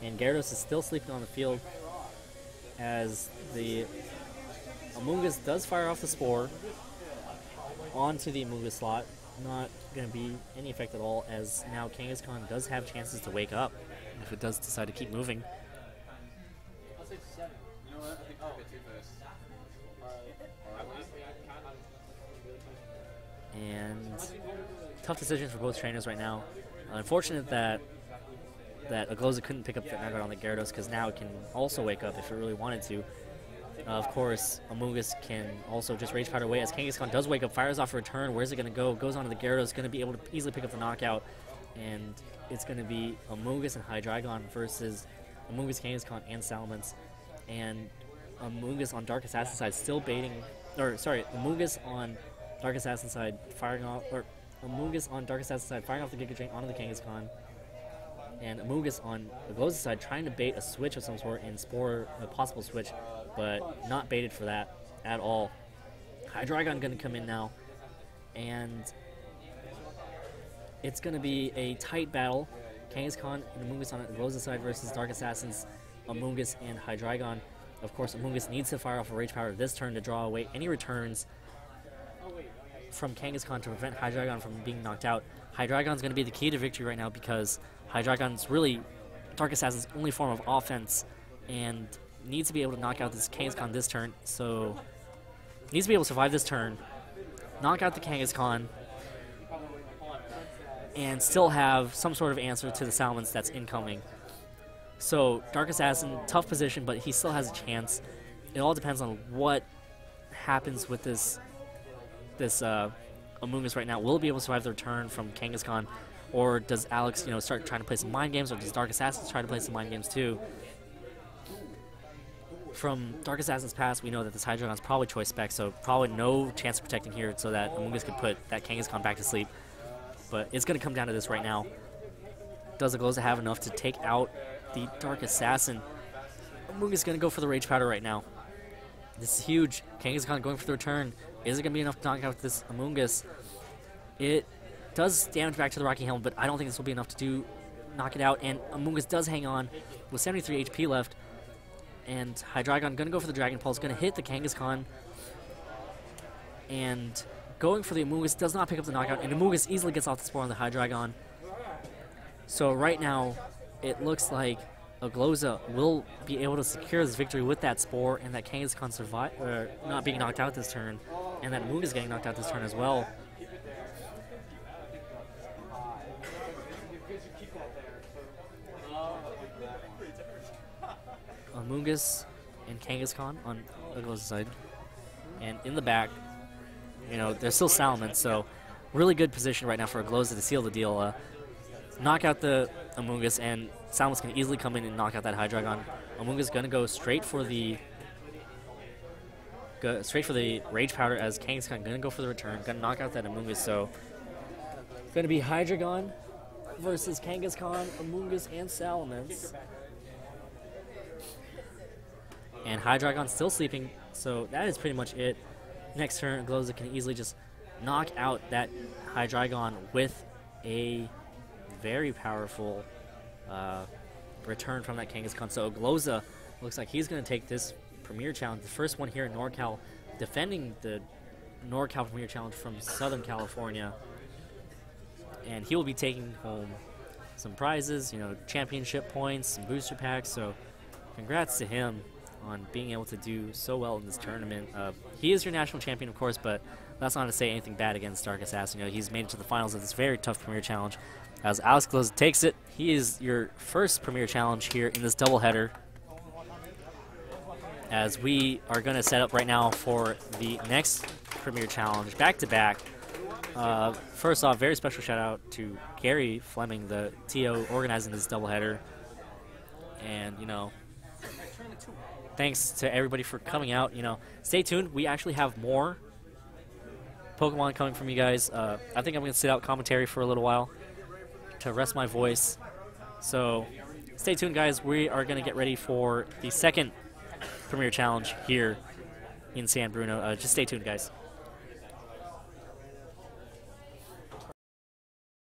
And Gyarados is still sleeping on the field as the Amoonguss does fire off the Spore onto the Amoonguss slot. Not going to be any effect at all, as now Kangaskhan does have chances to wake up if it does decide to keep moving. And tough decisions for both trainers right now. Unfortunate that Agloza couldn't pick up the knockout on the Gyarados, because now it can also wake up if it really wanted to. Of course, Amoonguss can also just Rage Powder away as Kangaskhan does wake up, fires off a return. Where's it going to go? Goes onto the Gyarados, going to be able to easily pick up the knockout. And it's going to be Amoonguss and Hydreigon versus Amoonguss, Kangaskhan, and Salamence. And Amoonguss on DarkAssassin side still baiting, or sorry, Amoonguss on DarkAssassin side firing off, or Amoonguss on DarkAssassin side firing off the Giga Drain onto the Kangaskhan. And Amoonguss on Agloza's side trying to bait a switch of some sort and Spore a possible switch, but not baited for that at all. Hydreigon going to come in now, and it's going to be a tight battle. Kangaskhan and Amoonguss on Agloza's side versus DarkAssassin's Amoonguss and Hydreigon. Of course, Amoonguss needs to fire off a Rage Powder this turn to draw away any returns from Kangaskhan to prevent Hydreigon from being knocked out. Hydreigon's going to be the key to victory right now, because Hydreigon's really DarkAssassin's only form of offense and needs to be able to knock out this Kangaskhan this turn. So needs to be able to survive this turn, knock out the Kangaskhan, and still have some sort of answer to the Salamence that's incoming. So DarkAssassin, tough position, but he still has a chance. It all depends on what happens with this Amoonguss right now. Will it be able to survive the return from Kangaskhan, or does Alex, start trying to play some mind games, or does DarkAssassin try to play some mind games too? From DarkAssassin's past, we know that this Hydreigon's probably choice spec, so probably no chance of protecting here, so that Amoonguss could put that Kangaskhan back to sleep. But it's going to come down to this right now. Does Agloza have enough to take out the DarkAssassin? Amoonguss is going to go for the Rage Powder right now. This is huge. Kangaskhan going for the return. Is it going to be enough to knock out this Amoonguss? It does damage back to the Rocky Helmet, but I don't think this will be enough to knock it out. And Amoonguss does hang on with 73 HP left. And Hydreigon going to go for the Dragon Pulse, going to hit the Kangaskhan. And going for the Amoonguss does not pick up the knockout, and Amoonguss easily gets off the Spore on the Hydreigon. So right now, it looks like Agloza will be able to secure this victory with that Spore, and that Kangaskhan not being knocked out this turn, and that Amoonguss getting knocked out this turn as well. Amoonguss and Kangaskhan on Agloza's side, and in the back, there's still Salamence, so really good position right now for Agloza to seal the deal. Knock out the Amoonguss, and Salamence can easily come in and knock out that Hydreigon. Amoonguss going to go straight for the Rage Powder, as Kangaskhan going to go for the return, going to knock out that Amoonguss. So it's going to be Hydreigon versus Kangaskhan, Amoonguss, and Salamence. And Hydreigon's still sleeping, so that is pretty much it. Next turn, Agloza can easily just knock out that Hydreigon with a very powerful return from that Kangaskhan. So Agloza looks like he's going to take this Premier Challenge, the first one here in NorCal, defending the NorCal Premier Challenge from Southern California. And he will be taking home some prizes, championship points, some booster packs. So congrats to him on being able to do so well in this tournament. He is your national champion, of course, but that's not to say anything bad against DarkAssassin. He's made it to the finals of this very tough Premier Challenge. As Alex Agloza takes it, he is your first Premier Challenge here in this doubleheader. As we are going to set up right now for the next Premier Challenge, back-to-back. First off, very special shout-out to Gary Fleming, the TO organizing this doubleheader. And, thanks to everybody for coming out. Stay tuned. We actually have more Pokemon coming from you guys. I think I'm going to sit out commentary for a little while to rest my voice. So stay tuned, guys. We are going to get ready for the second Premier Challenge here in San Bruno. Just stay tuned, guys.